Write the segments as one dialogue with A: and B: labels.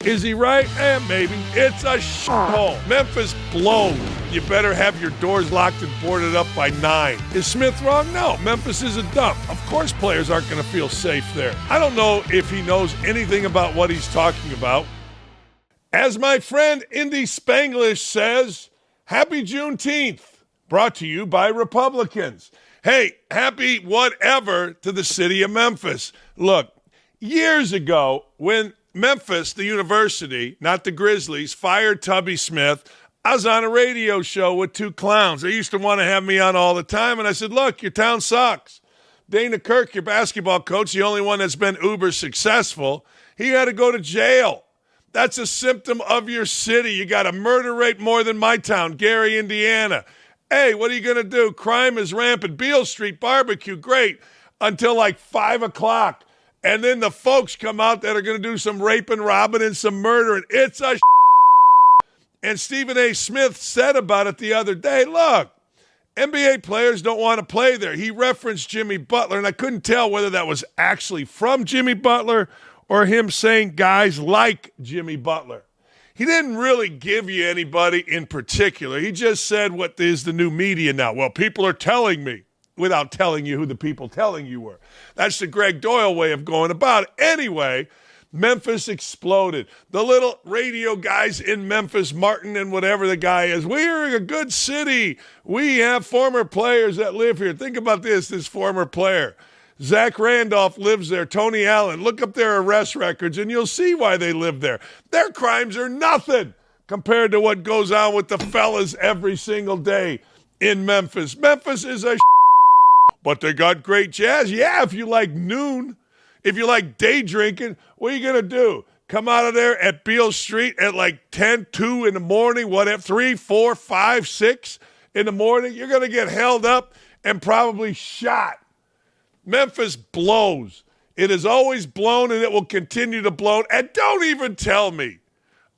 A: Is he right? Maybe. It's a shithole. Memphis blows. You better have your doors locked and boarded up by 9. Is Smith wrong? No. Memphis is a dump. Of course players aren't going to feel safe there. I don't know if he knows anything about what he's talking about. As my friend Indy Spanglish says, happy Juneteenth. Brought to you by Republicans. Hey, happy whatever to the city of Memphis. Look, years ago when Memphis, the university, not the Grizzlies, fired Tubby Smith, I was on a radio show with 2 clowns. They used to want to have me on all the time, and I said, look, your town sucks. Dana Kirk, your basketball coach, the only one that's been uber successful, he had to go to jail. That's a symptom of your city. You got a murder rate more than my town, Gary, Indiana. Hey, what are you going to do? Crime is rampant. Beale Street barbecue, great, until like 5 o'clock. And then the folks come out that are going to do some rape and robbing and some murdering. It's a And Stephen A. Smith said about it the other day, look, NBA players don't want to play there. He referenced Jimmy Butler, and I couldn't tell whether that was actually from Jimmy Butler or him saying guys like Jimmy Butler. He didn't really give you anybody in particular. He just said what is the new media now. Well, people are telling me, without telling you who the people telling you were. That's the Greg Doyle way of going about it. Anyway, Memphis exploded. The little radio guys in Memphis, Martin and whatever the guy is, we're a good city. We have former players that live here. Think about this former player. Zach Randolph lives there. Tony Allen. Look up their arrest records, and you'll see why they live there. Their crimes are nothing compared to what goes on with the fellas every single day in Memphis. Memphis is a but they got great jazz. Yeah, if you like noon, if you like day drinking, what are you going to do? Come out of there at Beale Street at like 10, 2 in the morning, whatever, 3, 4, 5, 6 in the morning. You're going to get held up and probably shot. Memphis blows. It has always blown, and it will continue to blow. And don't even tell me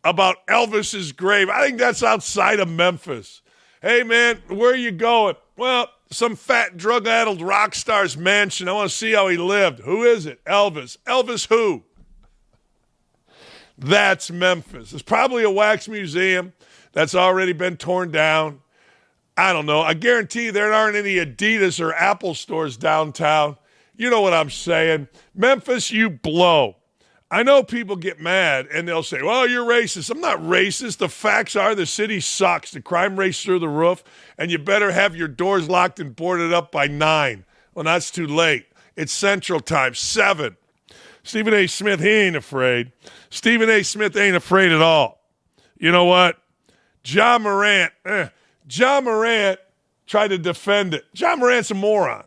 A: about Elvis's grave. I think that's outside of Memphis. Hey, man, where are you going? Well, some fat, drug-addled rock star's mansion. I want to see how he lived. Who is it? Elvis. Elvis who? That's Memphis. There's probably a wax museum that's already been torn down. I don't know. I guarantee there aren't any Adidas or Apple stores downtown. You know what I'm saying. Memphis, you blow. I know people get mad and they'll say, well, you're racist. I'm not racist. The facts are the city sucks. The crime rate's through the roof, and you better have your doors locked and boarded up by 9. Well, that's too late. It's Central Time, 7. Stephen A. Smith, he ain't afraid. Stephen A. Smith ain't afraid at all. You know what? John Morant tried to defend it. John Morant's a moron.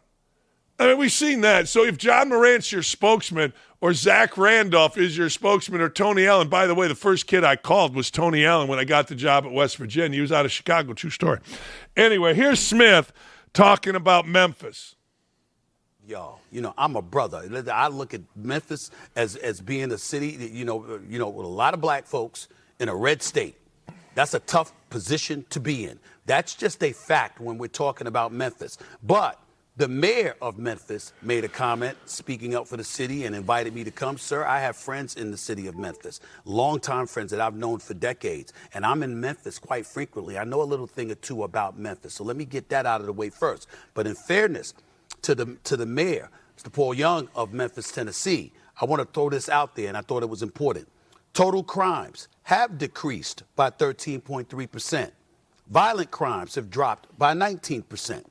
A: I mean, we've seen that. So if John Morant's your spokesman or Zach Randolph is your spokesman or Tony Allen, by the way, the first kid I called was Tony Allen when I got the job at West Virginia. He was out of Chicago, true story. Anyway, here's Smith talking about Memphis.
B: Yo, I'm a brother. I look at Memphis as being a city, with a lot of black folks in a red state. That's a tough position to be in. That's just a fact when we're talking about Memphis. But the mayor of Memphis made a comment speaking up for the city and invited me to come. Sir, I have friends in the city of Memphis, longtime friends that I've known for decades, and I'm in Memphis quite frequently. I know a little thing or two about Memphis, so let me get that out of the way first. But in fairness to the mayor, Mr. Paul Young of Memphis, Tennessee, I want to throw this out there, and I thought it was important. Total crimes have decreased by 13.3%. Violent crimes have dropped by 19%.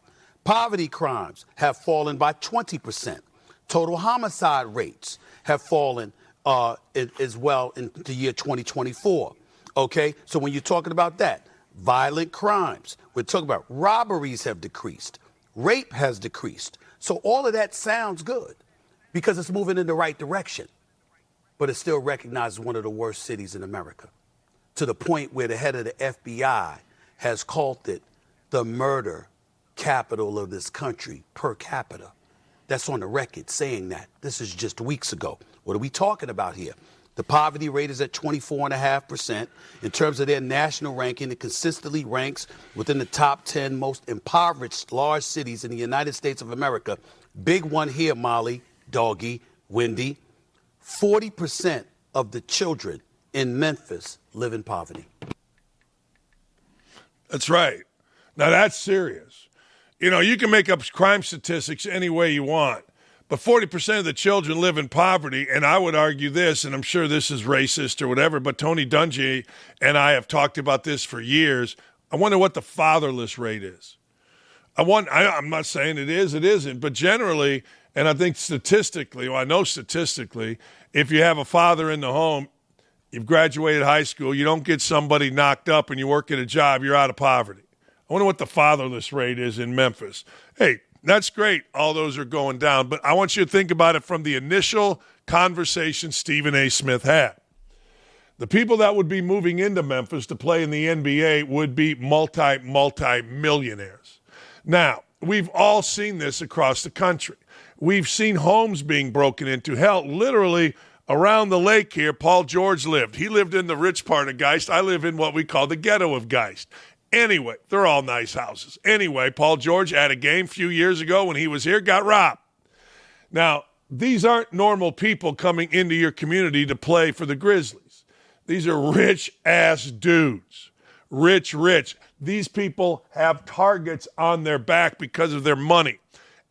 B: Poverty crimes have fallen by 20%. Total homicide rates have fallen as well in the year 2024. Okay, so when you're talking about that, violent crimes, we're talking about robberies have decreased, rape has decreased. So all of that sounds good because it's moving in the right direction, but it's still recognized as one of the worst cities in America, to the point where the head of the FBI has called it the murder capital of this country per capita. That's on the record saying that. This is just weeks ago. What are we talking about here? The poverty rate is at 24.5%. In terms of their national ranking, it consistently ranks within the top 10 most impoverished large cities in the United States of America. Big one here, Molly, Doggy, Wendy. 40% of the children in Memphis live in poverty.
A: That's right. Now, that's serious. You can make up crime statistics any way you want, but 40% of the children live in poverty, and I would argue this, and I'm sure this is racist or whatever, but Tony Dungy and I have talked about this for years. I wonder what the fatherless rate is. I'm not saying it is, it isn't, but generally, and I think statistically, I know statistically, if you have a father in the home, you've graduated high school, you don't get somebody knocked up and you work at a job, you're out of poverty. I wonder what the fatherless rate is in Memphis. Hey, that's great. All those are going down. But I want you to think about it from the initial conversation Stephen A. Smith had. The people that would be moving into Memphis to play in the NBA would be multi-millionaires. Now, we've all seen this across the country. We've seen homes being broken into. Hell, literally around the lake here, Paul George lived. He lived in the rich part of Geist. I live in what we call the ghetto of Geist. Anyway, they're all nice houses. Anyway, Paul George at a game a few years ago when he was here got robbed. Now, these aren't normal people coming into your community to play for the Grizzlies. These are rich-ass dudes. Rich. These people have targets on their back because of their money.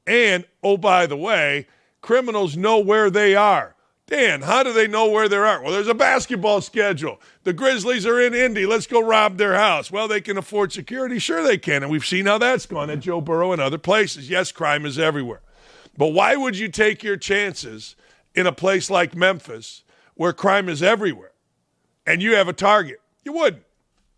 A: And, oh, by the way, criminals know where they are. Dan, how do they know where they are? Well, there's a basketball schedule. The Grizzlies are in Indy. Let's go rob their house. Well, they can afford security. Sure they can, and we've seen how that's gone at Joe Burrow and other places. Yes, crime is everywhere. But why would you take your chances in a place like Memphis where crime is everywhere and you have a target? You wouldn't.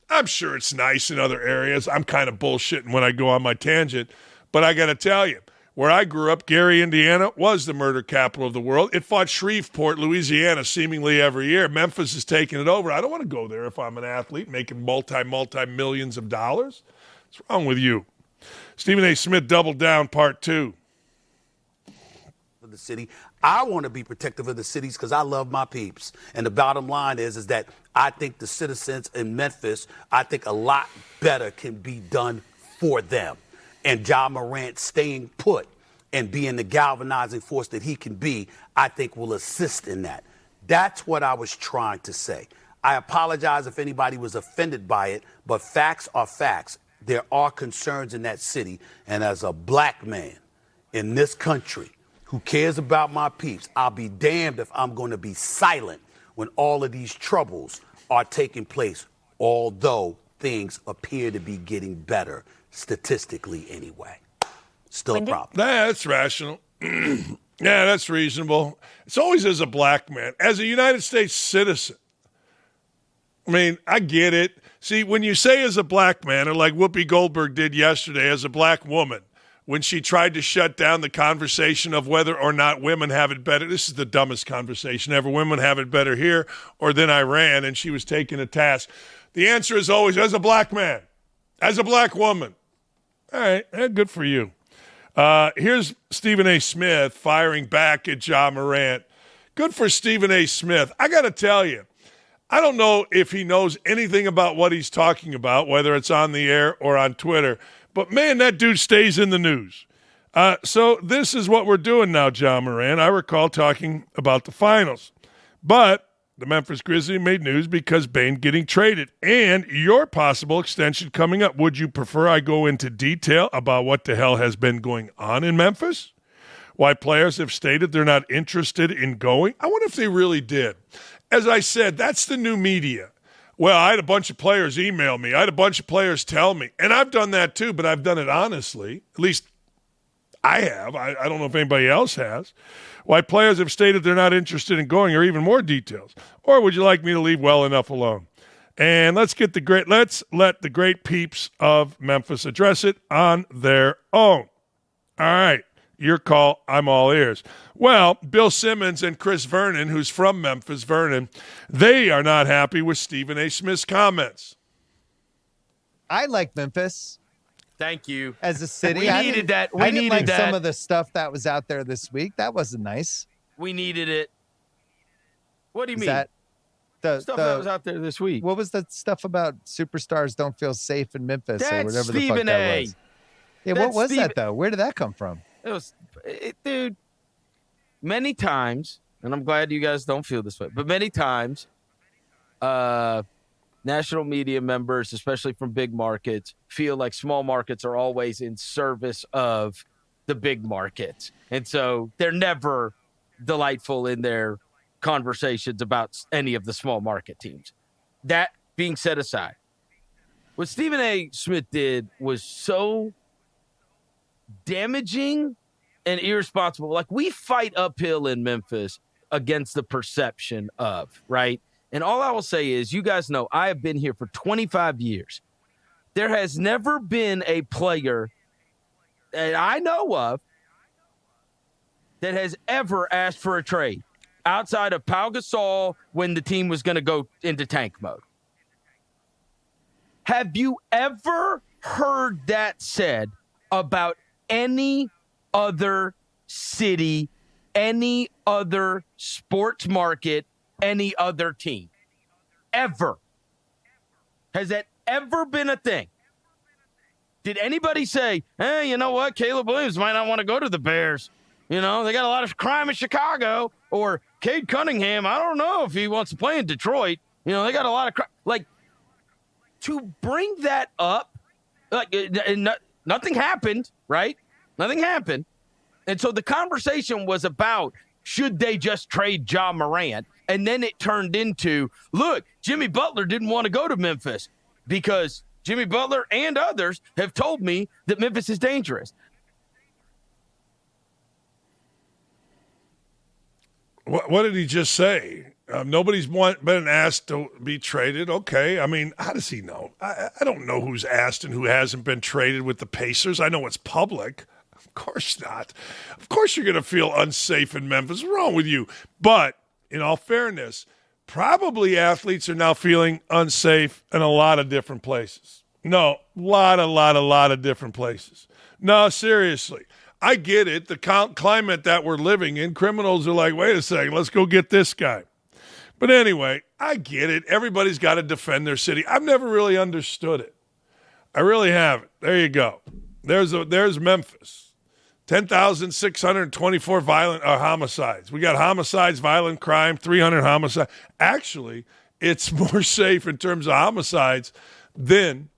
A: I'm sure it's nice in other areas. I'm kind of bullshitting when I go on my tangent, but I got to tell you, where I grew up, Gary, Indiana, was the murder capital of the world. It fought Shreveport, Louisiana, seemingly every year. Memphis is taking it over. I don't want to go there if I'm an athlete making multi-millions of dollars. What's wrong with you? Stephen A. Smith doubled down, part 2.
B: The city. I want to be protective of the cities because I love my peeps. And the bottom line is that I think the citizens in Memphis, I think a lot better can be done for them. And Ja Morant staying put and being the galvanizing force that he can be, I think will assist in that. That's what I was trying to say. I apologize if anybody was offended by it, but facts are facts. There are concerns in that city. And as a black man in this country who cares about my peeps, I'll be damned if I'm going to be silent when all of these troubles are taking place, although things appear to be getting better. Statistically, anyway. Still a problem.
A: That's rational. Yeah, that's reasonable. It's always as a black man. As a United States citizen, I mean, I get it. See, when you say as a black man, or like Whoopi Goldberg did yesterday as a black woman, when she tried to shut down the conversation of whether or not women have it better. This is the dumbest conversation ever. Women have it better here or than Iran, and she was taking a task. The answer is always as a black man, as a black woman. All right, good for you. Here's Stephen A. Smith firing back at Ja Morant. Good for Stephen A. Smith. I got to tell you, I don't know if he knows anything about what he's talking about, whether it's on the air or on Twitter, but man, that dude stays in the news. So this is what we're doing now, Ja Morant. I recall talking about the finals, but the Memphis Grizzlies made news because Bane getting traded and your possible extension coming up. Would you prefer I go into detail about what the hell has been going on in Memphis? Why players have stated they're not interested in going? I wonder if they really did. As I said, that's the new media. Well, I had a bunch of players email me. I had a bunch of players tell me. And I've done that too, but I've done it honestly. At least I have. I don't know if anybody else has. Why players have stated they're not interested in going, or even more details. Or would you like me to leave well enough alone? And let's let the great peeps of Memphis address it on their own. All right. Your call. I'm all ears. Well, Bill Simmons and Chris Vernon, who's from Memphis, Vernon, they are not happy with Stephen A. Smith's comments.
C: I like Memphis.
D: Thank you.
C: As a city.
D: We needed that. We
C: didn't
D: needed
C: like
D: that.
C: some of the stuff that was out there this week. That wasn't nice.
D: We needed it. What do you mean?
C: That
D: Stuff that was out there this week.
C: What was the stuff about superstars don't feel safe in Memphis or
D: That's
C: whatever
D: Stephen
C: the fuck that
D: A.
C: was? Yeah,
D: That's
C: what was
D: Stephen-
C: that though? Where did that come from?
D: Dude, many times, and I'm glad you guys don't feel this way, but many times national media members, especially from big markets, feel like small markets are always in service of the big markets. And so they're never delightful in their conversations about any of the small market teams. That being set aside, what Stephen A. Smith did was so damaging and irresponsible. Like, we fight uphill in Memphis against the perception of, right? And all I will say is, you guys know I have been here for 25 years. There has never been a player that I know of that has ever asked for a trade outside of Pau Gasol when the team was going to go into tank mode. Have you ever heard that said about any other city, any other sports market, any other team? Ever? Has that ever been a thing? Did anybody say, hey, you know what? Caleb Williams might not want to go to the Bears. You know, they got a lot of crime in Chicago. Or Cade Cunningham, I don't know if he wants to play in Detroit. You know, they got a lot of crime. Like, to bring that up, like, nothing happened, right? Nothing happened. And so the conversation was about, should they just trade Ja Morant? And then it turned into, look, Jimmy Butler didn't want to go to Memphis because Jimmy Butler and others have told me that Memphis is dangerous.
A: What did he just say? Nobody's been asked to be traded. Okay. I mean, how does he know? I don't know who's asked and who hasn't been traded with the Pacers. I know it's public. Of course not. Of course you're going to feel unsafe in Memphis. What's wrong with you? But in all fairness, probably athletes are now feeling unsafe in a lot of different places. No, lot of different places. No, seriously. I get it. The climate that we're living in, criminals are like, wait a second, let's go get this guy. But anyway, I get it. Everybody's got to defend their city. I've never really understood it. I really haven't. There you go. There's Memphis. 10,624 violent homicides. We got homicides, violent crime, 300 homicides. Actually, it's more safe in terms of homicides than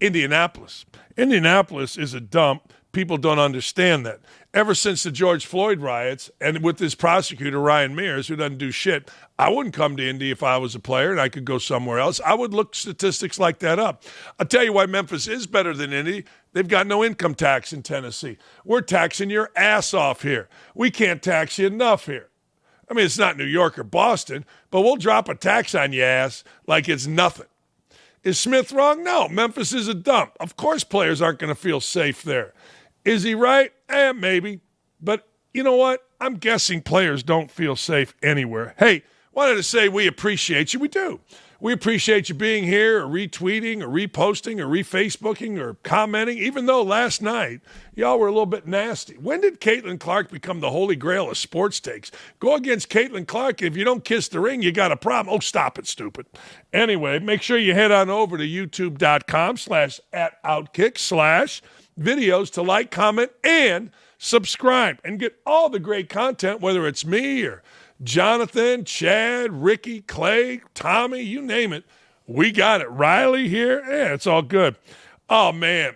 A: Indianapolis. Indianapolis is a dump. People don't understand that. Ever since the George Floyd riots, and with this prosecutor, Ryan Mears, who doesn't do shit, I wouldn't come to Indy if I was a player and I could go somewhere else. I would look statistics like that up. I'll tell you why Memphis is better than Indy. They've got no income tax in Tennessee. We're taxing your ass off here. We can't tax you enough here. I mean, it's not New York or Boston, but we'll drop a tax on your ass like it's nothing. Is Smith wrong? No. Memphis is a dump. Of course players aren't going to feel safe there. Is he right? Maybe. But you know what? I'm guessing players don't feel safe anywhere. Hey, wanted to say we appreciate you. We do. We appreciate you being here or retweeting or reposting or refacebooking or commenting, even though last night y'all were a little bit nasty. When did Caitlin Clark become the holy grail of sports takes? Go against Caitlin Clark. If you don't kiss the ring, you got a problem. Oh, stop it, stupid. Anyway, make sure you head on over to youtube.com/@OutKick/videos to like, comment, and subscribe and get all the great content, whether it's me or Jonathan, Chad, Ricky, Clay, Tommy, you name it. We got it. Riley here. Yeah, it's all good. Oh, man.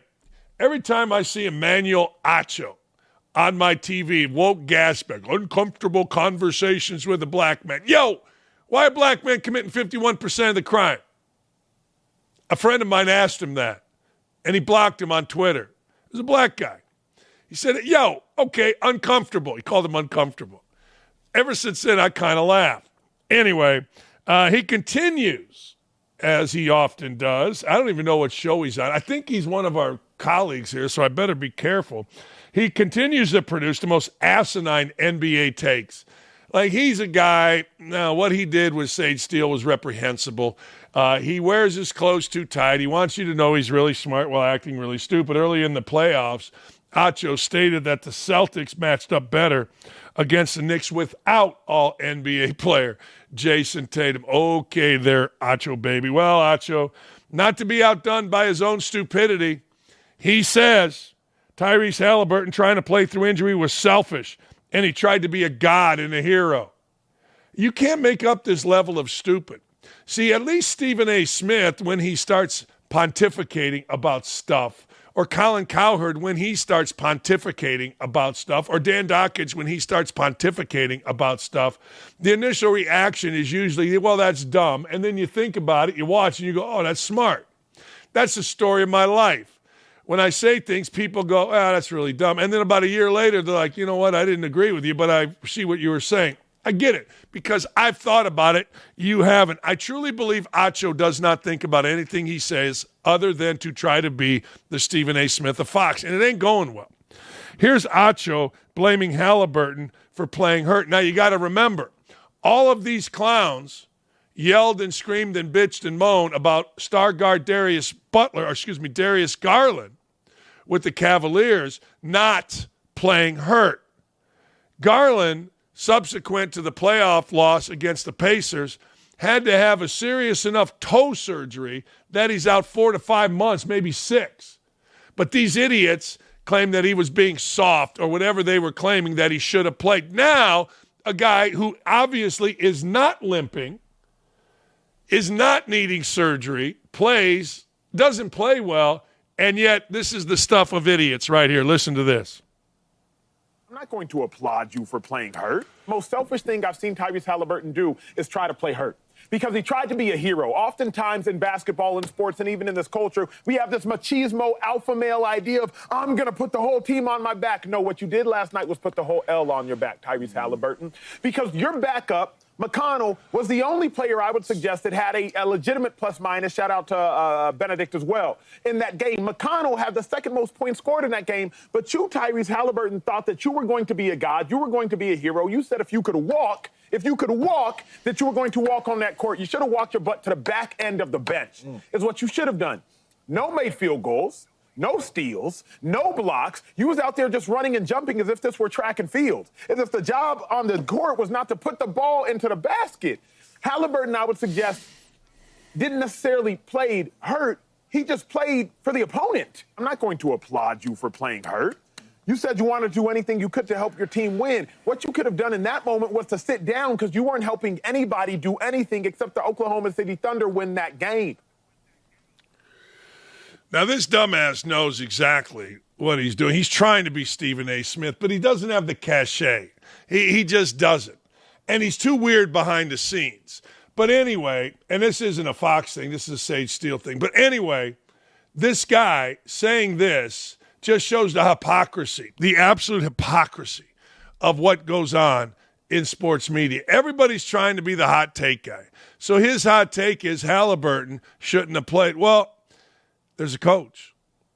A: Every time I see Emmanuel Acho on my TV, woke Gasbeck, uncomfortable conversations with a black man. Yo, why are black men committing 51% of the crime? A friend of mine asked him that, and he blocked him on Twitter. It was a black guy. He said, yo, okay, uncomfortable. He called him uncomfortable. Ever since then, I kind of laughed. Anyway, he continues, as he often does. I don't even know what show he's on. I think he's one of our colleagues here, so I better be careful. He continues to produce the most asinine NBA takes. Like, he's a guy, now what he did with Sage Steele was reprehensible. He wears his clothes too tight. He wants you to know he's really smart while acting really stupid. Early in the playoffs, Acho stated that the Celtics matched up better against the Knicks without all-NBA player Jason Tatum. Okay there, Acho, baby. Well, Acho, not to be outdone by his own stupidity, he says Tyrese Haliburton trying to play through injury was selfish, and he tried to be a god and a hero. You can't make up this level of stupid. See, at least Stephen A. Smith, when he starts pontificating about stuff, or Colin Cowherd when he starts pontificating about stuff, or Dan Dakich when he starts pontificating about stuff, the initial reaction is usually, well, that's dumb. And then you think about it, you watch, and you go, oh, that's smart. That's the story of my life. When I say things, people go, that's really dumb. And then about a year later, they're like, you know what, I didn't agree with you, but I see what you were saying. I get it, because I've thought about it. You haven't. I truly believe Acho does not think about anything he says other than to try to be the Stephen A. Smith of Fox, and it ain't going well. Here's Acho blaming Haliburton for playing hurt. Now, you got to remember, all of these clowns yelled and screamed and bitched and moaned about star guard Darius Garland with the Cavaliers not playing hurt. Garland, subsequent to the playoff loss against the Pacers, had to have a serious enough toe surgery that he's out 4 to 5 months, maybe 6. But these idiots claim that he was being soft or whatever they were claiming that he should have played. Now, a guy who obviously is not limping, is not needing surgery, doesn't play well, and yet this is the stuff of idiots right here. Listen to this.
E: I'm not going to applaud you for playing hurt. Most selfish thing I've seen Tyrese Haliburton do is try to play hurt, because he tried to be a hero. Oftentimes in basketball and sports and even in this culture, we have this machismo alpha male idea of, I'm going to put the whole team on my back. No, what you did last night was put the whole L on your back, Tyrese Haliburton, because your backup, McConnell, was the only player I would suggest that had a legitimate plus-minus, shout out to Benedict as well, in that game. McConnell had the second most points scored in that game, but you, Tyrese Haliburton, thought that you were going to be a god, you were going to be a hero. You said if you could walk, that you were going to walk on that court. You should have walked your butt to the back end of the bench, is what you should have done. No made field goals, no steals, no blocks. You was out there just running and jumping as if this were track and field, as if the job on the court was not to put the ball into the basket. Haliburton, I would suggest, didn't necessarily play hurt. He just played for the opponent. I'm not going to applaud you for playing hurt. You said you wanted to do anything you could to help your team win. What you could have done in that moment was to sit down, because you weren't helping anybody do anything except the Oklahoma City Thunder win that game.
A: Now, this dumbass knows exactly what he's doing. He's trying to be Stephen A. Smith, but he doesn't have the cachet. He just doesn't. And he's too weird behind the scenes. But anyway, and this isn't a Fox thing, this is a Sage Steele thing. But anyway, this guy saying this just shows the hypocrisy, the absolute hypocrisy of what goes on in sports media. Everybody's trying to be the hot take guy. So his hot take is Haliburton shouldn't have played. Well, there's a coach.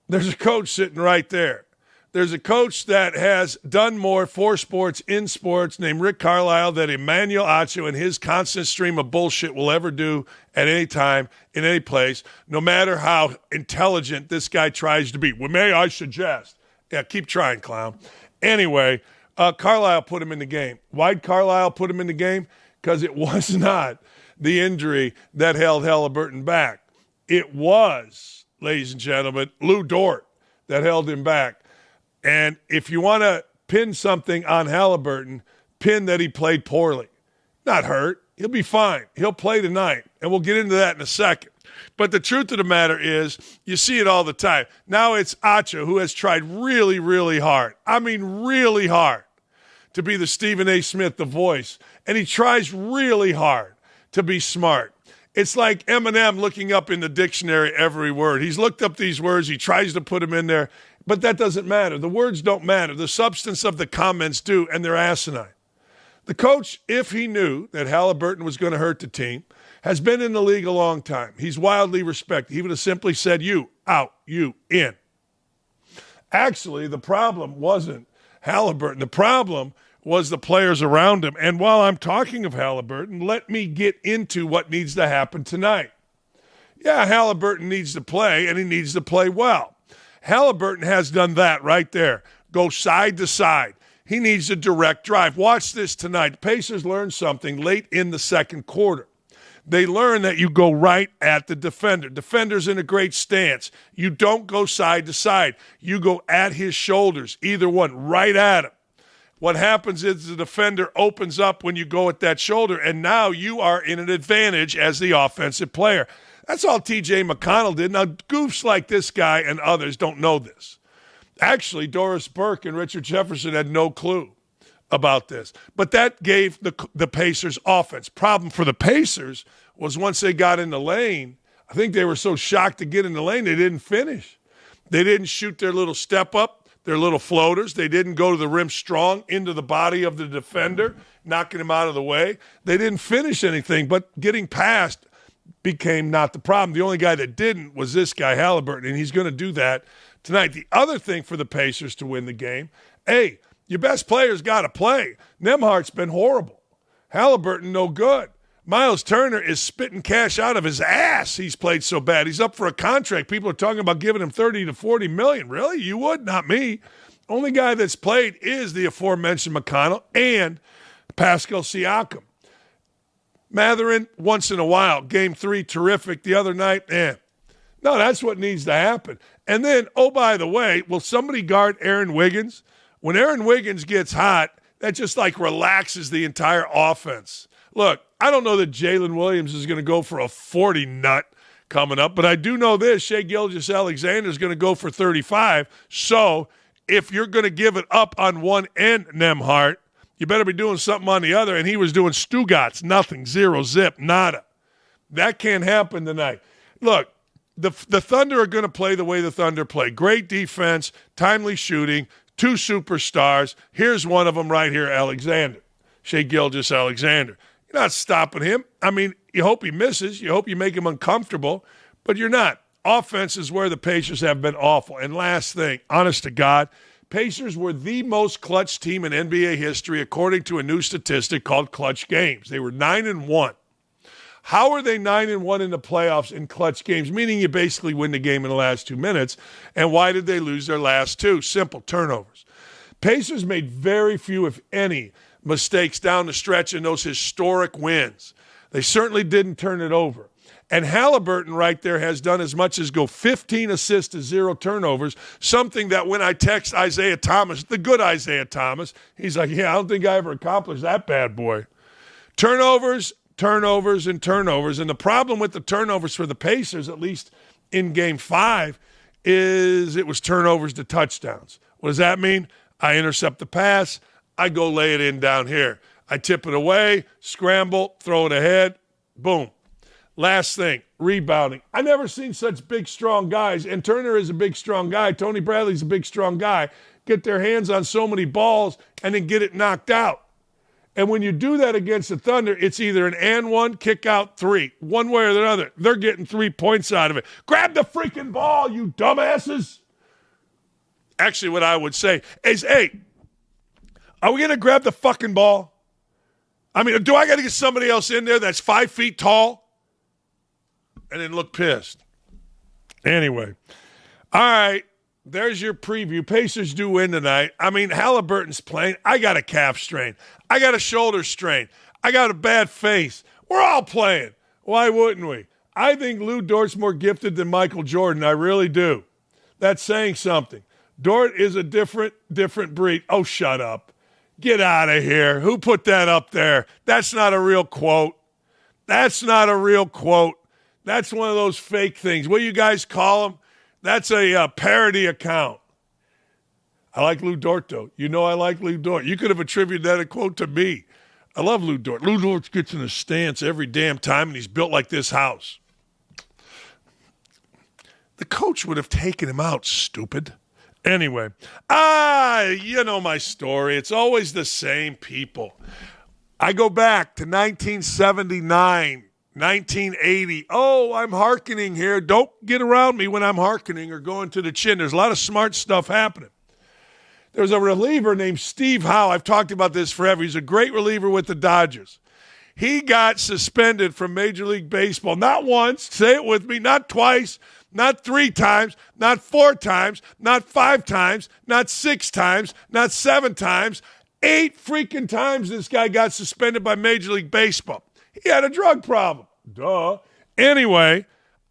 A: There's a coach sitting right there. There's a coach that has done more for sports, in sports, named Rick Carlisle, than Emmanuel Acho and his constant stream of bullshit will ever do at any time, in any place, no matter how intelligent this guy tries to be. Well, may I suggest? Yeah, keep trying, clown. Anyway, Carlisle put him in the game. Why'd Carlisle put him in the game? Because it was not the injury that held Haliburton back. It was, ladies and gentlemen, Lou Dort that held him back. And if you want to pin something on Haliburton, pin that he played poorly. Not hurt. He'll be fine. He'll play tonight. And we'll get into that in a second. But the truth of the matter is, you see it all the time. Now it's Acho, who has tried really, really hard. I mean really hard to be the Stephen A. Smith, the voice. And he tries really hard to be smart. It's like Eminem looking up in the dictionary every word. He's looked up these words. He tries to put them in there. But that doesn't matter. The words don't matter. The substance of the comments do, and they're asinine. The coach, if he knew that Haliburton was going to hurt the team, has been in the league a long time. He's wildly respected. He would have simply said, you out, you in. Actually, the problem wasn't Haliburton. The problem was the players around him. And while I'm talking of Haliburton, let me get into what needs to happen tonight. Yeah, Haliburton needs to play, and he needs to play well. Haliburton has done that right there. Go side to side. He needs a direct drive. Watch this tonight. The Pacers learned something late in the second quarter. They learned that you go right at the defender. Defender's in a great stance. You don't go side to side. You go at his shoulders, either one, right at him. What happens is the defender opens up when you go at that shoulder, and now you are in an advantage as the offensive player. That's all T.J. McConnell did. Now, goofs like this guy and others don't know this. Actually, Doris Burke and Richard Jefferson had no clue about this. But that gave the Pacers offense. Problem for the Pacers was once they got in the lane, I think they were so shocked to get in the lane, they didn't finish. They didn't shoot their little step up, their little floaters. They didn't go to the rim strong into the body of the defender, knocking him out of the way. They didn't finish anything, but getting past became not the problem. The only guy that didn't was this guy, Haliburton, and he's going to do that tonight. The other thing for the Pacers to win the game, your best player's got to play. Nembhard's been horrible. Haliburton, no good. Miles Turner is spitting cash out of his ass. He's played so bad. He's up for a contract. People are talking about giving him $30 to $40 million. Really? You would? Not me. Only guy that's played is the aforementioned McConnell and Pascal Siakam. Mathurin, once in a while. Game 3, terrific. The other night, No, that's what needs to happen. And then, oh, by the way, will somebody guard Aaron Wiggins? When Aaron Wiggins gets hot, that just like relaxes the entire offense. Look, I don't know that Jalen Williams is going to go for a 40 nut coming up, but I do know this. Shai Gilgeous-Alexander is going to go for 35. So if you're going to give it up on one end, Nembhard, you better be doing something on the other. And he was doing Stugotz, nothing, zero, zip, nada. That can't happen tonight. Look, the Thunder are going to play the way the Thunder play. Great defense, timely shooting, 2 superstars. Here's one of them right here, Alexander, Shai Gilgeous-Alexander. You're not stopping him. I mean, you hope he misses. You hope you make him uncomfortable, but you're not. Offense is where the Pacers have been awful. And last thing, honest to God, Pacers were the most clutch team in NBA history according to a new statistic called Clutch Games. They were 9-1. How are they 9-1 in the playoffs in clutch games, meaning you basically win the game in the last 2 minutes? And why did they lose their last 2? Simple, turnovers. Pacers made very few, if any, mistakes down the stretch in those historic wins. They certainly didn't turn it over. And Haliburton right there has done as much as go 15 assists to 0 turnovers, something that when I text Isaiah Thomas, the good Isaiah Thomas, he's like, I don't think I ever accomplished that, bad boy. Turnovers, and turnovers. And the problem with the turnovers for the Pacers, at least in Game 5, is it was turnovers to touchdowns. What does that mean? I intercept the pass. I go lay it in down here. I tip it away, scramble, throw it ahead, boom. Last thing, rebounding. I never seen such big, strong guys, and Turner is a big, strong guy. Tony Bradley's a big, strong guy. Get their hands on so many balls and then get it knocked out. And when you do that against the Thunder, it's either an and one, kick out 3. One way or the other. They're getting 3 points out of it. Grab the freaking ball, you dumbasses. Actually, what I would say is, are we going to grab the fucking ball? I mean, do I got to get somebody else in there that's 5 feet tall? And then look pissed. Anyway. All right. There's your preview. Pacers do win tonight. I mean, Haliburton's playing. I got a calf strain. I got a shoulder strain. I got a bad face. We're all playing. Why wouldn't we? I think Lou Dort's more gifted than Michael Jordan. I really do. That's saying something. Dort is a different breed. Oh, shut up. Get out of here. Who put that up there? That's not a real quote. That's not a real quote. That's one of those fake things. What do you guys call them? That's a parody account. I like Lou Dort, though. You know I like Lou Dort. You could have attributed that a quote to me. I love Lou Dort. Lou Dort gets in a stance every damn time, and he's built like this house. The coach would have taken him out, stupid. Anyway, you know my story. It's always the same people. I go back to 1979, 1980. Oh, I'm hearkening here. Don't get around me when I'm hearkening or going to the chin. There's a lot of smart stuff happening. There's a reliever named Steve Howe. I've talked about this forever. He's a great reliever with the Dodgers. He got suspended from Major League Baseball. Not once, say it with me, not twice, not 3 times, not 4 times, not 5 times, not 6 times, not 7 times. 8 freaking times this guy got suspended by Major League Baseball. He had a drug problem. Duh. Anyway,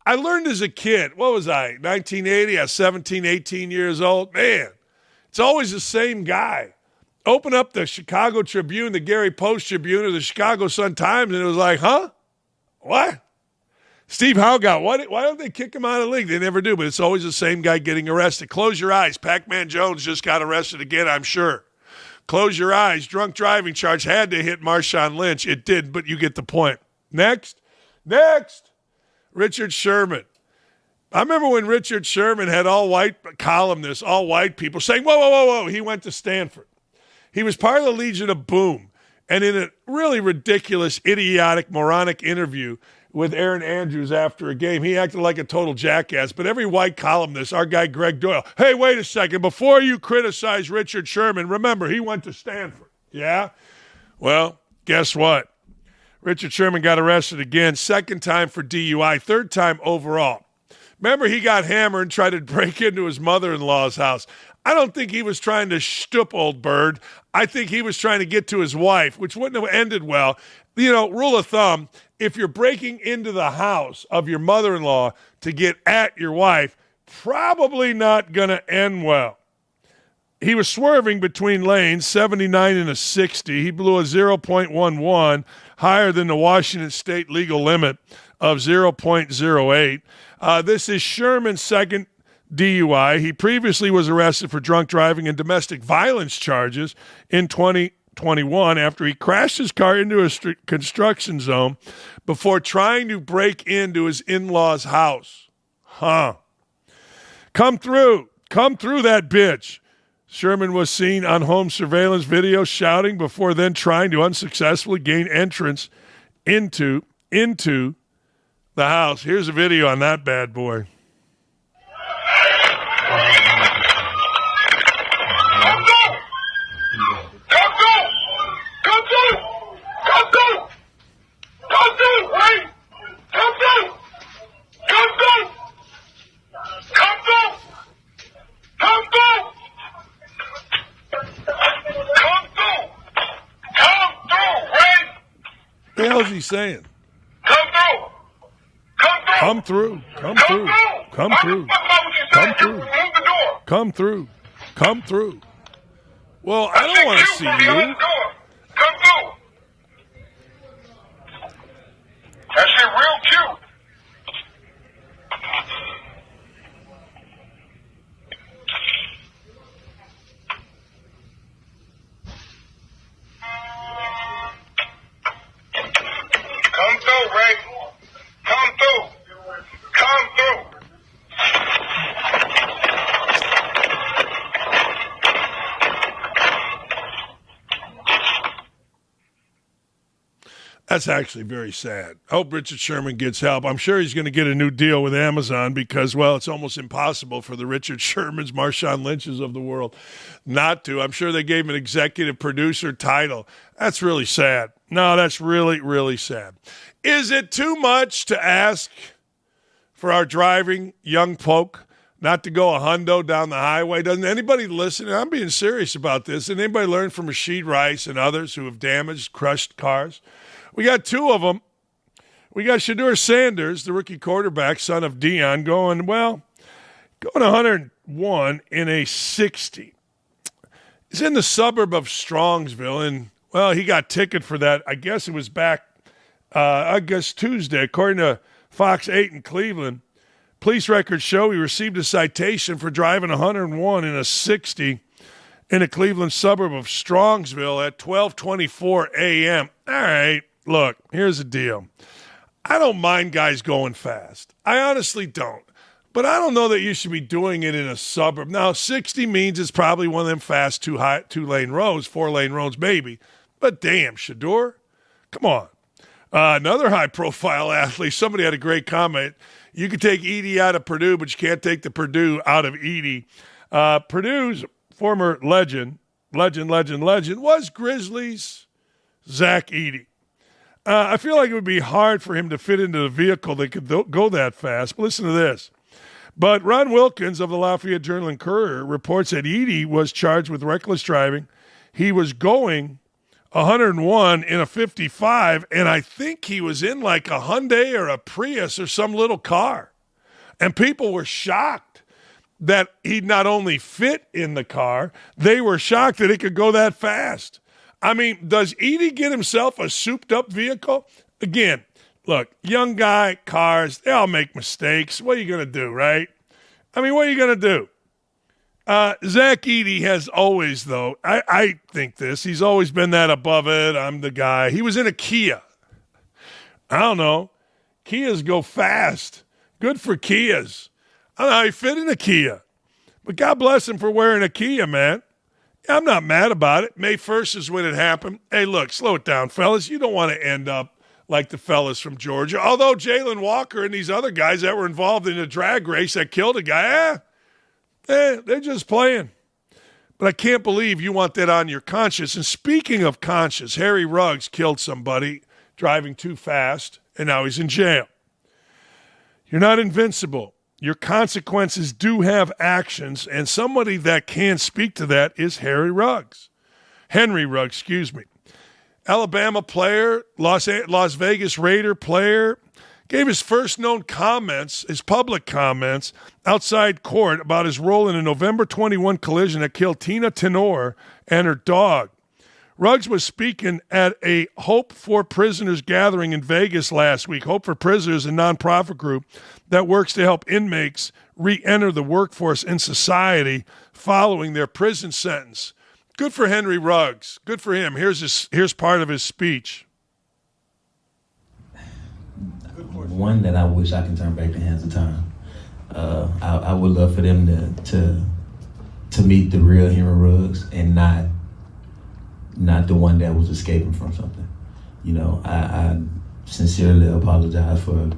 A: I learned as a kid, what was I, 1980? I was 17, 18 years old. Man, it's always the same guy open up the Chicago Tribune, the Gary Post Tribune, or the Chicago Sun-Times, and it was like, huh? What? Steve Haugot, why don't they kick him out of the league? They never do, but it's always the same guy getting arrested. Close your eyes. Pac-Man Jones just got arrested again, I'm sure. Close your eyes. Drunk driving charge had to hit Marshawn Lynch. It did, but you get the point. Next. Richard Sherman. I remember when Richard Sherman had all-white columnists, all-white people saying, whoa, he went to Stanford. He was part of the Legion of Boom. And in a really ridiculous, idiotic, moronic interview with Aaron Andrews after a game, he acted like a total jackass. But every white columnist, our guy Greg Doyle, hey, wait a second. Before you criticize Richard Sherman, remember, he went to Stanford. Yeah? Well, guess what? Richard Sherman got arrested again, second time for DUI, third time overall. Remember, he got hammered and tried to break into his mother-in-law's house. I don't think he was trying to shtup old bird. I think he was trying to get to his wife, which wouldn't have ended well. You know, rule of thumb, if you're breaking into the house of your mother-in-law to get at your wife, probably not going to end well. He was swerving between lanes, 79 and a 60. He blew a 0.11, higher than the Washington State legal limit of 0.08. This is Sherman's second DUI. He previously was arrested for drunk driving and domestic violence charges in 2021 after he crashed his car into a construction zone before trying to break into his in-laws' house. Come through that bitch. Sherman was seen on home surveillance video shouting before then trying to unsuccessfully gain entrance into the house. Here's a video on that bad boy. What the hell is he saying? Come through. Come through. Come through. Come through. Come through. Come through. Well, I don't want to see you.
F: Come through. That shit real cute. Come through, Ray. Come through. Come through.
A: That's actually very sad. I hope Richard Sherman gets help. I'm sure he's going to get a new deal with Amazon because, well, it's almost impossible for the Richard Shermans, Marshawn Lynches of the world not to. I'm sure they gave him an executive producer title. That's really sad. No, that's really, really sad. Is it too much to ask for our driving young folk not to go a hundo down the highway? Doesn't anybody listen? I'm being serious about this. Did anybody learn from Rashid Rice and others who have damaged, crushed cars? We got two of them. We got Shedeur Sanders, the rookie quarterback, son of Dion, going 101 in a 60. He's in the suburb of Strongsville, and, well, he got ticketed for that. I guess it was back, Tuesday, according to Fox 8 in Cleveland. Police records show he received a citation for driving 101 in a 60 in a Cleveland suburb of Strongsville at 12:24 a.m. All right. Look, here's the deal. I don't mind guys going fast. I honestly don't. But I don't know that you should be doing it in a suburb. Now, 60 means it's probably one of them fast two-lane roads, four-lane roads maybe. But damn, Shedeur, come on. Another high-profile athlete, somebody had a great comment. You could take Edey out of Purdue, but you can't take the Purdue out of Edey. Purdue's former legend was Grizzlies' Zach Edey. I feel like it would be hard for him to fit into the vehicle that could go that fast. But listen to this. But Ron Wilkins of the Lafayette Journal and Courier reports that Edey was charged with reckless driving. He was going 101 in a 55, and I think he was in like a Hyundai or a Prius or some little car. And people were shocked. that he'd not only fit in the car, they were shocked that it could go that fast. I mean, does Edey get himself a souped-up vehicle? Again, look, young guy, cars, they all make mistakes. What are you going to do, right? I mean, what are you going to do? Zach Edey has always, though, I think this, he's always been that above it. I'm the guy. He was in a Kia. I don't know. Kias go fast. Good for Kias. I don't know how he fit in a Kia. But God bless him for wearing a Kia, man. I'm not mad about it. May 1st is when it happened. Hey, look, slow it down, fellas. You don't want to end up like the fellas from Georgia. Although Jalen Walker and these other guys that were involved in a drag race that killed a guy, they're just playing. But I can't believe you want that on your conscience. And speaking of conscience, Harry Ruggs killed somebody driving too fast, and now he's in jail. You're not invincible. Your consequences do have actions, and somebody that can speak to that is Henry Ruggs, excuse me. Alabama player, Las Vegas Raider player, gave his first known comments, his public comments, outside court about his role in a November 21 collision that killed Tina Tenor and her dog. Ruggs was speaking at a Hope for Prisoners gathering in Vegas last week. Hope for Prisoners, a nonprofit group that works to help inmates re-enter the workforce in society following their prison sentence. Good for Henry Ruggs. Good for him. Here's part of his speech.
G: One that I wish I can turn back the hands of time. I would love for them to meet the real Henry Ruggs and not the one that was escaping from something. You know, I sincerely apologize for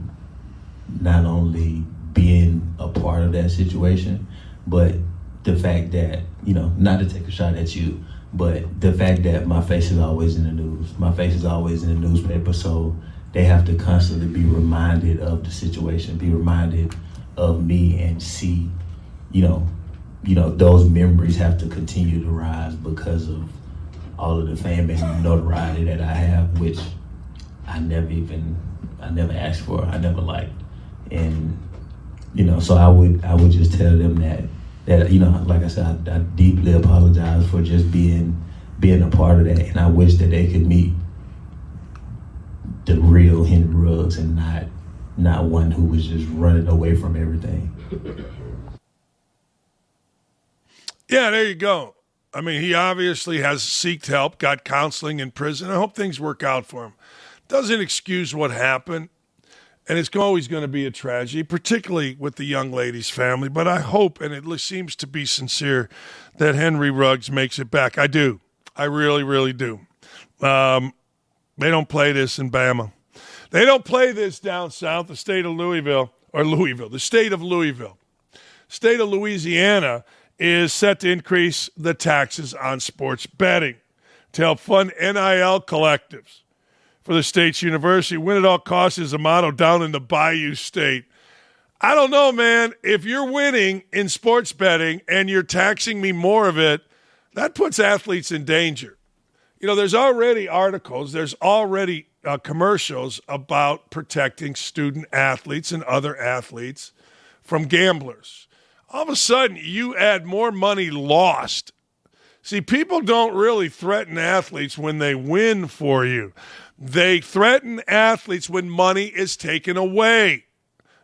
G: not only being a part of that situation, but the fact that, you know, not to take a shot at you, but the fact that my face is always in the news. My face is always in the newspaper, so they have to constantly be reminded of the situation, be reminded of me, and see, you know, those memories have to continue to rise because of all of the fame and notoriety that I have, which I never asked for, I never liked. And, you know, so I would just tell them that, you know, like I said, I deeply apologize for just being a part of that. And I wish that they could meet the real Henry Ruggs and not one who was just running away from everything.
A: Yeah, there you go. I mean, he obviously has sought help, got counseling in prison. I hope things work out for him. Doesn't excuse what happened, and it's always going to be a tragedy, particularly with the young lady's family. But I hope, and it seems to be sincere, that Henry Ruggs makes it back. I do. I really, really do. They don't play this in Bama. They don't play this down south, the state of Louisville. The state of Louisville. State of Louisiana is set to increase the taxes on sports betting to help fund NIL collectives for the state's university. Win at all costs is a motto down in the Bayou State. I don't know, man. If you're winning in sports betting and you're taxing me more of it, that puts athletes in danger. You know, there's already articles, there's already commercials about protecting student athletes and other athletes from gamblers. All of a sudden, you add more money lost. See, people don't really threaten athletes when they win for you. They threaten athletes when money is taken away,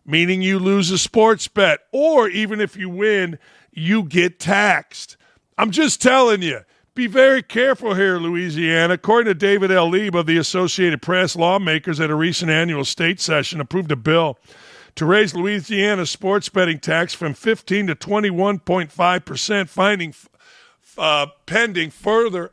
A: meaning you lose a sports bet, or even if you win, you get taxed. I'm just telling you, be very careful here, Louisiana. According to David L. Lieb of the Associated Press, lawmakers at a recent annual state session approved a bill to raise Louisiana's sports betting tax from 15 to 21.5%, pending further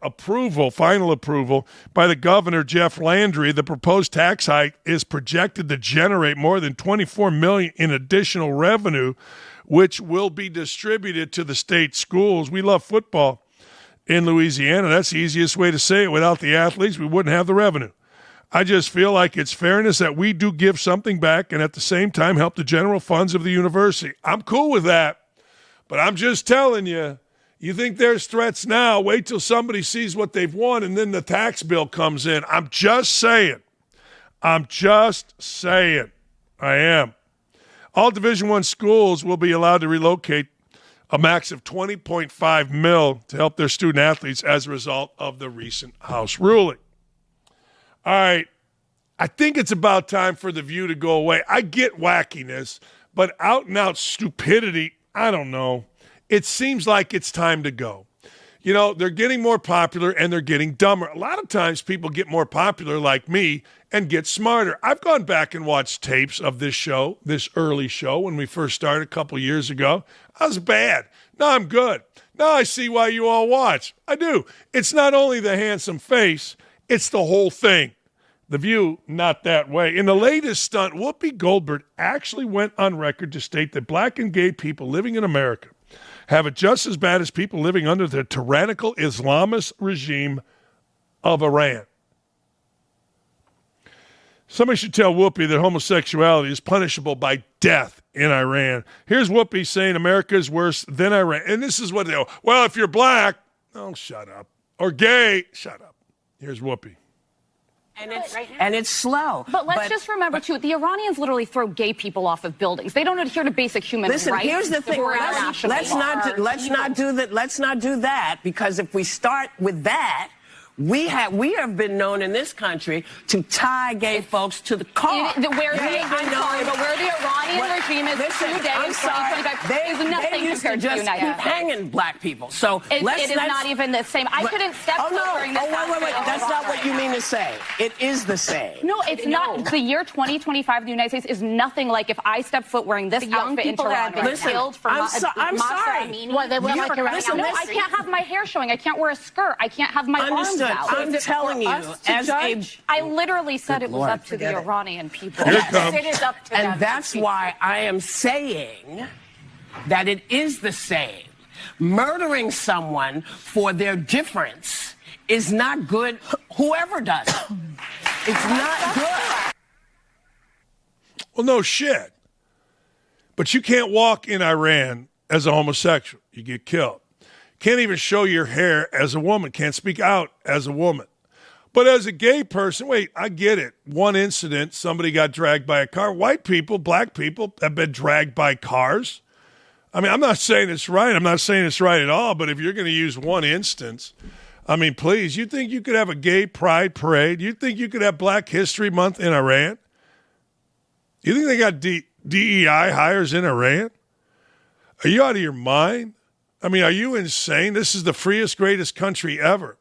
A: final approval by the governor, Jeff Landry. The proposed tax hike is projected to generate more than $24 million in additional revenue, which will be distributed to the state schools. We love football in Louisiana. That's the easiest way to say it. Without the athletes, we wouldn't have the revenue. I just feel like it's fairness that we do give something back and at the same time help the general funds of the university. I'm cool with that, but I'm just telling you, you think there's threats now, wait till somebody sees what they've won and then the tax bill comes in. I'm just saying. I am. All Division I schools will be allowed to relocate a max of $20.5 million to help their student athletes as a result of the recent House ruling. All right, I think it's about time for The View to go away. I get wackiness, but out-and-out stupidity, I don't know. It seems like it's time to go. You know, they're getting more popular and they're getting dumber. A lot of times people get more popular like me and get smarter. I've gone back and watched tapes of this show, this early show when we first started a couple years ago. I was bad. Now I'm good. Now I see why you all watch. I do. It's not only the handsome face, it's the whole thing. The View, not that way. In the latest stunt, Whoopi Goldberg actually went on record to state that black and gay people living in America have it just as bad as people living under the tyrannical Islamist regime of Iran. Somebody should tell Whoopi that homosexuality is punishable by death in Iran. Here's Whoopi saying America is worse than Iran. And this is what they go, well, if you're black, oh, shut up. Or gay, shut up. Here's Whoopi.
H: And it's slow.
I: But let's just remember, too, the Iranians literally throw gay people off of buildings. They don't adhere to basic human rights.
H: Listen, here's the thing. Let's not do that, because if we start with that, we have been known in this country to tie gay folks to the car.
I: Where the Iranian regime is today in 2025 is nothing compared to the United States.
H: Keep hanging black people. So
I: it is not even the same. I couldn't step foot during this.
H: Wait. That's not what you mean to say. It is the same.
I: No, it's not. The year 2025 in the United States is nothing like if I step foot wearing this outfit into Iran.
H: Listen, I'm sorry.
I: What, they wear like Iranian? No, I can't have my hair showing. I can't wear a skirt. I can't have my arms out.
H: I'm telling you,
I: I literally said it was up to the Iranian people.
A: Here it comes.
I: It is up to them.
H: And that's why I am saying that it is the same. Murdering someone for their difference is not good, whoever does it. It's not good.
A: Well, no shit. But you can't walk in Iran as a homosexual. You get killed. Can't even show your hair as a woman. Can't speak out as a woman. But as a gay person, wait, I get it. One incident, somebody got dragged by a car. White people, black people have been dragged by cars. I mean, I'm not saying it's right. I'm not saying it's right at all. But if you're going to use one instance, I mean, please, you think you could have a gay pride parade? You think you could have Black History Month in Iran? You think they got DEI hires in Iran? Are you out of your mind? I mean, are you insane? This is the freest, greatest country ever.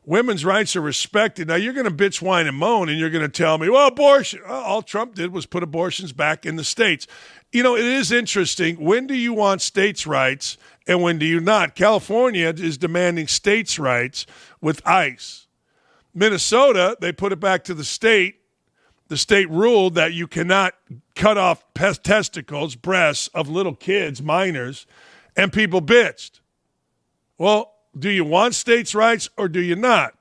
A: Women's rights are respected. Now, you're going to bitch, whine, and moan, and you're going to tell me, well, abortion. Well, all Trump did was put abortions back in the states. You know, it is interesting. When do you want states' rights and when do you not? California is demanding states' rights with ICE. Minnesota, they put it back to the state. The state ruled that you cannot cut off testicles, breasts of little kids, minors, and people bitched. Well, do you want states' rights or do you not?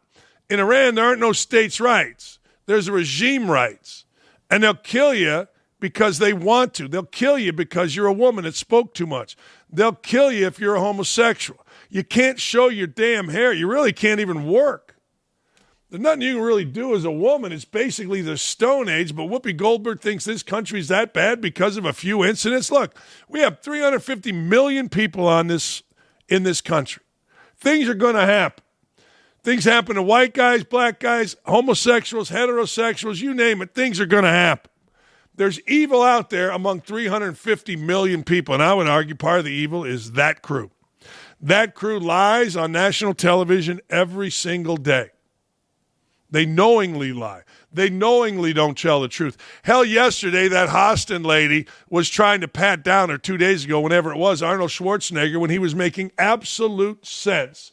A: In Iran, there aren't no states' rights. There's regime rights. And they'll kill you because they want to. They'll kill you because you're a woman that spoke too much. They'll kill you if you're a homosexual. You can't show your damn hair. You really can't even work. There's nothing you can really do as a woman. It's basically the Stone Age, but Whoopi Goldberg thinks this country's that bad because of a few incidents. Look, we have 350 million people in this country. Things are going to happen. Things happen to white guys, black guys, homosexuals, heterosexuals, you name it. Things are going to happen. There's evil out there among 350 million people, and I would argue part of the evil is that crew. That crew lies on national television every single day. They knowingly lie. They knowingly don't tell the truth. Hell, yesterday, that Hostin lady was trying to pat down, or 2 days ago, whenever it was, Arnold Schwarzenegger, when he was making absolute sense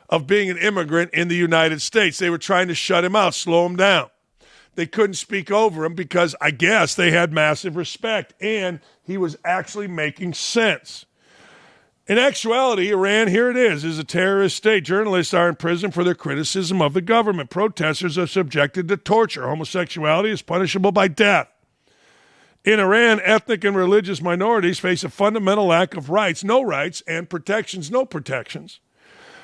A: of being an immigrant in the United States. They were trying to shut him out, slow him down. They couldn't speak over him because I guess they had massive respect, and he was actually making sense. In actuality, Iran, here it is a terrorist state. Journalists are in prison for their criticism of the government. Protesters are subjected to torture. Homosexuality is punishable by death. In Iran, ethnic and religious minorities face a fundamental lack of rights, no rights, and protections, no protections.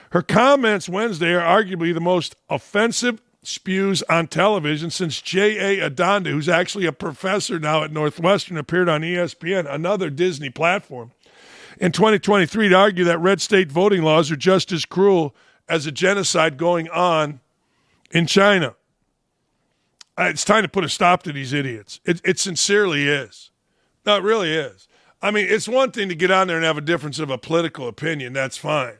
A: Her comments Wednesday are arguably the most offensive spews on television since J.A. Adanda, who's actually a professor now at Northwestern, appeared on ESPN, another Disney platform. in 2023 to argue that red state voting laws are just as cruel as a genocide going on in China. It's time to put a stop to these idiots. It sincerely is. No, it really is. I mean, it's one thing to get on there and have a difference of a political opinion. That's fine.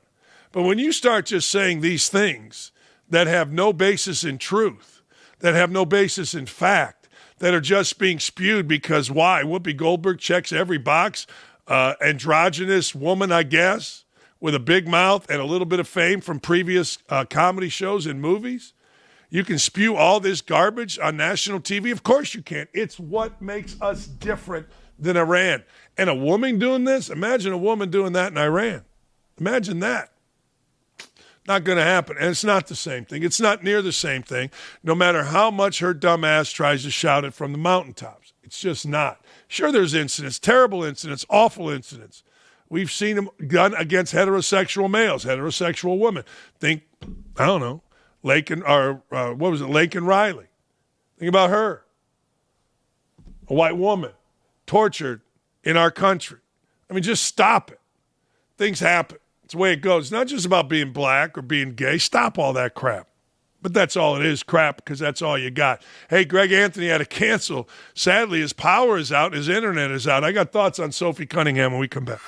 A: But when you start just saying these things that have no basis in truth, that have no basis in fact, that are just being spewed because why? Whoopi Goldberg checks every box. Androgynous woman, I guess, with a big mouth and a little bit of fame from previous comedy shows and movies. You can spew all this garbage on national TV? Of course you can. It's what makes us different than Iran. And a woman doing this? Imagine a woman doing that in Iran. Imagine that. Not going to happen. And it's not the same thing. It's not near the same thing, no matter how much her dumb ass tries to shout it from the mountaintops. It's just not. Sure, there's incidents, terrible incidents, awful incidents. We've seen them done against heterosexual males, heterosexual women. Think, I don't know, Laken Riley. Think about her. A white woman tortured in our country. I mean, just stop it. Things happen. It's the way it goes. It's not just about being black or being gay. Stop all that crap. But that's all it is, crap, because that's all you got. Hey, Greg Anthony had to cancel. Sadly, his power is out. His internet is out. I got thoughts on Sophie Cunningham when we come back.